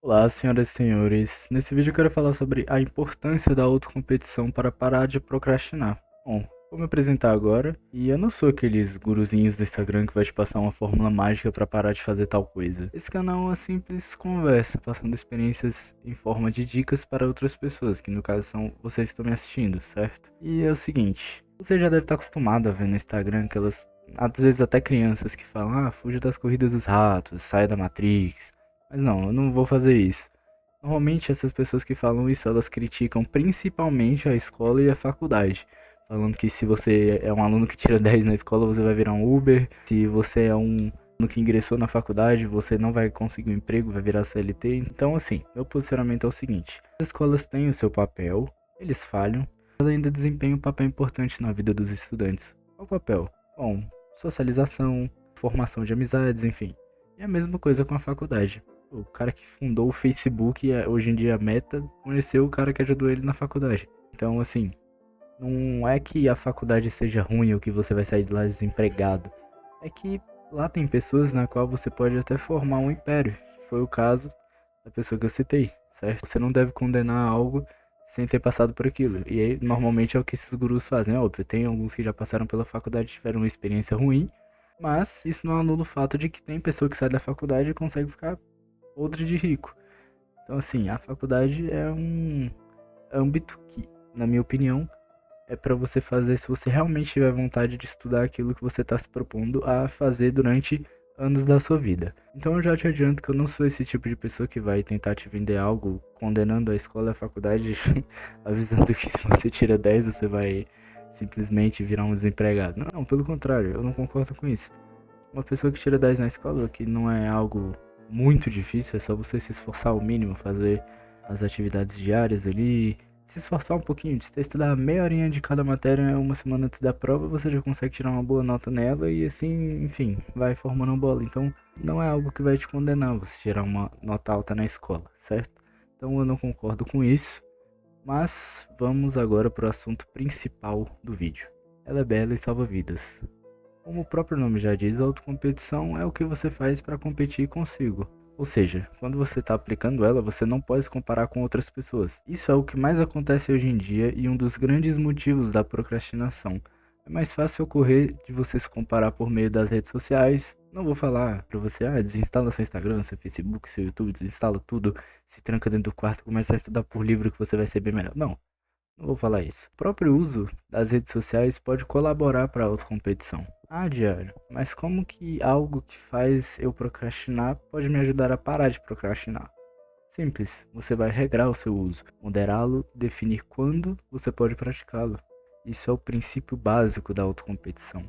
Olá, senhoras e senhores. Nesse vídeo eu quero falar sobre a importância da autocompetição para parar de procrastinar. Bom, vou me apresentar agora, e eu não sou aqueles guruzinhos do Instagram que vai te passar uma fórmula mágica para parar de fazer tal coisa. Esse canal é uma simples conversa, passando experiências em forma de dicas para outras pessoas, que no caso são vocês que estão me assistindo, certo? E é o seguinte, você já deve estar acostumado a ver no Instagram aquelas, às vezes até crianças que falam, fuja das corridas dos ratos, saia da Matrix. Mas não, eu não vou fazer isso. Normalmente essas pessoas que falam isso, elas criticam principalmente a escola e a faculdade. Falando que se você é um aluno que tira 10 na escola, você vai virar um Uber. Se você é um aluno que ingressou na faculdade, você não vai conseguir um emprego, vai virar CLT. Então, assim, meu posicionamento é o seguinte: as escolas têm o seu papel, eles falham, elas ainda desempenham um papel importante na vida dos estudantes. Qual o papel? Bom, socialização, formação de amizades, enfim. E a mesma coisa com a faculdade. O cara que fundou o Facebook e hoje em dia a Meta conheceu o cara que ajudou ele na faculdade. Então, assim, não é que a faculdade seja ruim ou que você vai sair de lá desempregado. É que lá tem pessoas na qual você pode até formar um império, que foi o caso da pessoa que eu citei, certo? Você não deve condenar algo sem ter passado por aquilo. E aí, normalmente é o que esses gurus fazem. É óbvio, tem alguns que já passaram pela faculdade e tiveram uma experiência ruim, mas isso não anula o fato de que tem pessoa que sai da faculdade e consegue ficar podre de rico. Então, assim, a faculdade é um âmbito que, na minha opinião, é para você fazer se você realmente tiver vontade de estudar aquilo que você está se propondo a fazer durante anos da sua vida. Então eu já te adianto que eu não sou esse tipo de pessoa que vai tentar te vender algo condenando a escola e a faculdade, avisando que se você tira 10 você vai simplesmente virar um desempregado. Não, pelo contrário, eu não concordo com isso. Uma pessoa que tira 10 na escola, que não é algo muito difícil, é só você se esforçar ao mínimo, fazer as atividades diárias ali, se esforçar um pouquinho, de estudar meia horinha de cada matéria uma semana antes da prova, você já consegue tirar uma boa nota nela e assim, enfim, vai formando uma bola. Então, não é algo que vai te condenar você tirar uma nota alta na escola, certo? Então, eu não concordo com isso, mas vamos agora para o assunto principal do vídeo. Ela é bela e salva vidas. Como o próprio nome já diz, a autocompetição é o que você faz para competir consigo. Ou seja, quando você está aplicando ela, você não pode se comparar com outras pessoas. Isso é o que mais acontece hoje em dia e um dos grandes motivos da procrastinação. É mais fácil ocorrer de você se comparar por meio das redes sociais. Não vou falar para você, desinstala seu Instagram, seu Facebook, seu YouTube, desinstala tudo, se tranca dentro do quarto e começa a estudar por livro que você vai ser bem melhor. Não, não vou falar isso. O próprio uso das redes sociais pode colaborar para a autocompetição. Diário, mas como que algo que faz eu procrastinar pode me ajudar a parar de procrastinar? Simples, você vai regrar o seu uso, moderá-lo, definir quando você pode praticá-lo. Isso é o princípio básico da autocompetição.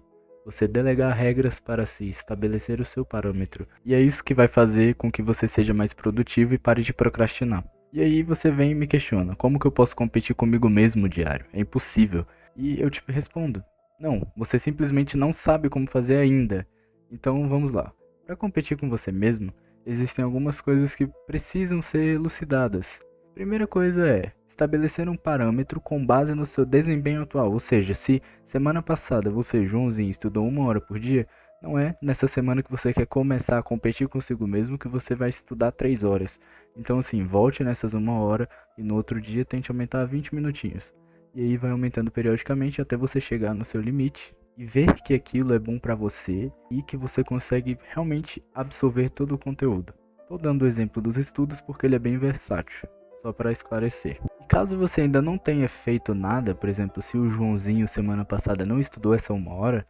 Você delegar regras para si, estabelecer o seu parâmetro. E é isso que vai fazer com que você seja mais produtivo e pare de procrastinar. E aí você vem e me questiona, como que eu posso competir comigo mesmo diário? É impossível. E eu te respondo, não, você simplesmente não sabe como fazer ainda. Então vamos lá. Para competir com você mesmo, existem algumas coisas que precisam ser elucidadas. Primeira coisa é estabelecer um parâmetro com base no seu desempenho atual, ou seja, se semana passada você, Joãozinho, estudou 1 hora por dia, não é nessa semana que você quer começar a competir consigo mesmo que você vai estudar 3 horas. Então assim, volte nessas 1 hora e no outro dia tente aumentar 20 minutinhos. E aí vai aumentando periodicamente até você chegar no seu limite e ver que aquilo é bom para você e que você consegue realmente absorver todo o conteúdo. Tô dando o exemplo dos estudos porque ele é bem versátil, só para esclarecer. E caso você ainda não tenha feito nada, por exemplo, se o Joãozinho semana passada não estudou essa 1 hora,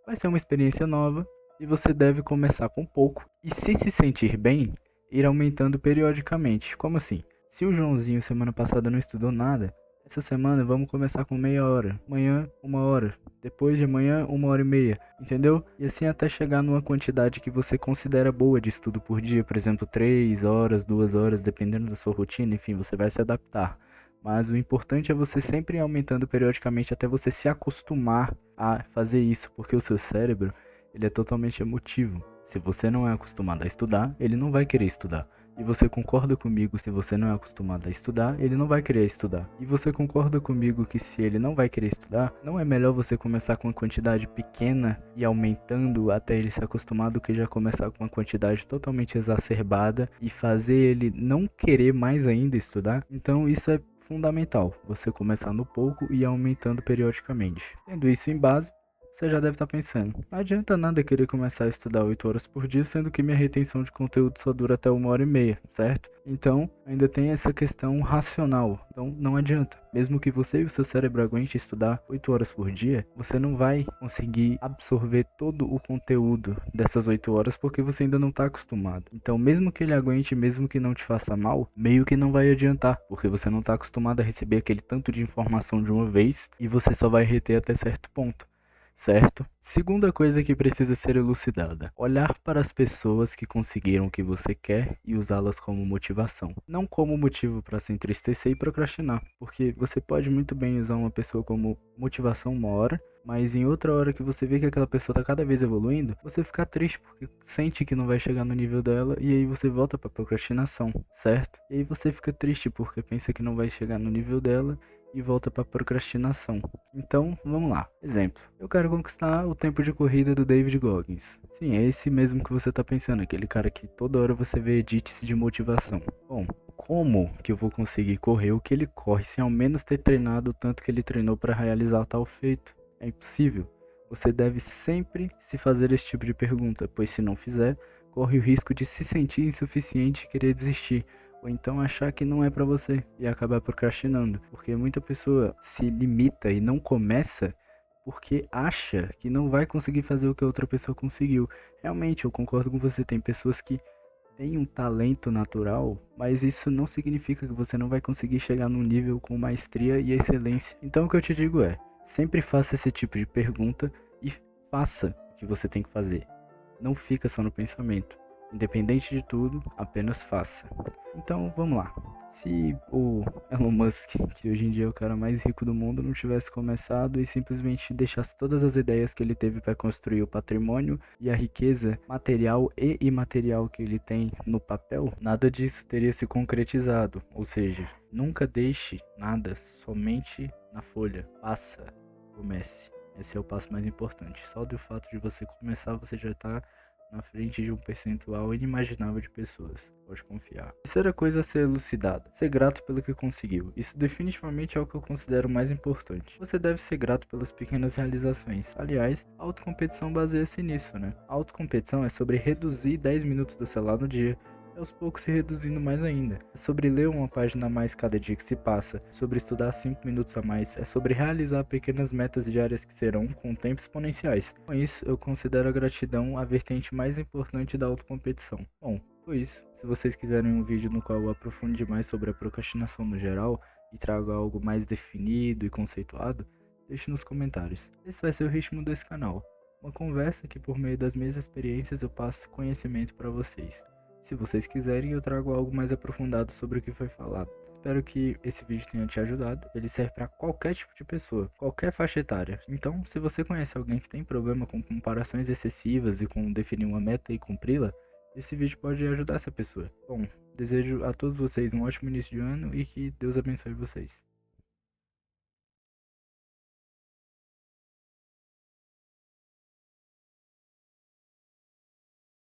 vai ser uma experiência nova e você deve começar com pouco e se sentir bem, ir aumentando periodicamente. Como assim? Se o Joãozinho semana passada não estudou nada, essa semana vamos começar com meia hora, amanhã 1 hora, depois de amanhã 1 hora e meia, entendeu? E assim até chegar numa quantidade que você considera boa de estudo por dia, por exemplo, 3 horas, 2 horas, dependendo da sua rotina, enfim, você vai se adaptar. Mas o importante é você sempre ir aumentando periodicamente até você se acostumar a fazer isso, porque o seu cérebro, ele é totalmente emotivo. Se você não é acostumado a estudar, ele não vai querer estudar. E você concorda comigo, se você não é acostumado a estudar, ele não vai querer estudar. E você concorda comigo que se ele não vai querer estudar, não é melhor você começar com uma quantidade pequena e aumentando até ele se acostumar do que já começar com uma quantidade totalmente exacerbada e fazer ele não querer mais ainda estudar? Então isso é fundamental, você começar no pouco e ir aumentando periodicamente. Tendo isso em base, você já deve estar pensando, não adianta nada querer começar a estudar 8 horas por dia, sendo que minha retenção de conteúdo só dura até 1 hora e meia, certo? Então, ainda tem essa questão racional. Então, não adianta. Mesmo que você e o seu cérebro aguente estudar 8 horas por dia, você não vai conseguir absorver todo o conteúdo dessas 8 horas porque você ainda não está acostumado. Então, mesmo que ele aguente, mesmo que não te faça mal, meio que não vai adiantar, porque você não está acostumado a receber aquele tanto de informação de uma vez e você só vai reter até certo ponto. Certo? Segunda coisa que precisa ser elucidada: olhar para as pessoas que conseguiram o que você quer e usá-las como motivação, não como motivo para se entristecer e procrastinar, porque você pode muito bem usar uma pessoa como motivação uma hora, mas em outra hora que você vê que aquela pessoa está cada vez evoluindo, você fica triste porque sente que não vai chegar no nível dela e aí você volta para procrastinação, certo? E aí você fica triste porque pensa que não vai chegar no nível dela e volta para procrastinação. Então, vamos lá. Exemplo: eu quero conquistar o tempo de corrida do David Goggins. Sim, é esse mesmo que você tá pensando, aquele cara que toda hora você vê edits de motivação. Bom, como que eu vou conseguir correr o que ele corre sem ao menos ter treinado o tanto que ele treinou para realizar tal feito? É impossível. Você deve sempre se fazer esse tipo de pergunta, pois se não fizer, corre o risco de se sentir insuficiente e querer desistir, ou então achar que não é pra você e acabar procrastinando, porque muita pessoa se limita e não começa porque acha que não vai conseguir fazer o que a outra pessoa conseguiu. Realmente, eu concordo com você, tem pessoas que têm um talento natural, mas isso não significa que você não vai conseguir chegar num nível com maestria e excelência. Então o que eu te digo é, sempre faça esse tipo de pergunta e faça o que você tem que fazer. Não fica só no pensamento. Independente de tudo, apenas faça. Então, vamos lá. Se o Elon Musk, que hoje em dia é o cara mais rico do mundo, não tivesse começado e simplesmente deixasse todas as ideias que ele teve para construir o patrimônio e a riqueza material e imaterial que ele tem no papel, nada disso teria se concretizado. Ou seja, nunca deixe nada somente na folha. Faça, comece. Esse é o passo mais importante. Só do fato de você começar, você já está na frente de um percentual inimaginável de pessoas. Pode confiar. Terceira coisa a ser elucidada: ser grato pelo que conseguiu. Isso definitivamente é o que eu considero mais importante. Você deve ser grato pelas pequenas realizações. Aliás, a autocompetição baseia-se nisso, né? A autocompetição é sobre reduzir 10 minutos do celular no dia, e aos poucos se reduzindo mais ainda. É sobre ler uma página a mais cada dia que se passa, sobre estudar 5 minutos a mais, é sobre realizar pequenas metas diárias que serão, com o tempo, exponenciais. Com isso, eu considero a gratidão a vertente mais importante da autocompetição. Bom, foi isso. Se vocês quiserem um vídeo no qual eu aprofunde mais sobre a procrastinação no geral e trago algo mais definido e conceituado, deixe nos comentários. Esse vai ser o ritmo desse canal. Uma conversa que, por meio das minhas experiências, eu passo conhecimento para vocês. Se vocês quiserem, eu trago algo mais aprofundado sobre o que foi falado. Espero que esse vídeo tenha te ajudado. Ele serve para qualquer tipo de pessoa, qualquer faixa etária. Então, se você conhece alguém que tem problema com comparações excessivas e com definir uma meta e cumpri-la, esse vídeo pode ajudar essa pessoa. Bom, desejo a todos vocês um ótimo início de ano e que Deus abençoe vocês.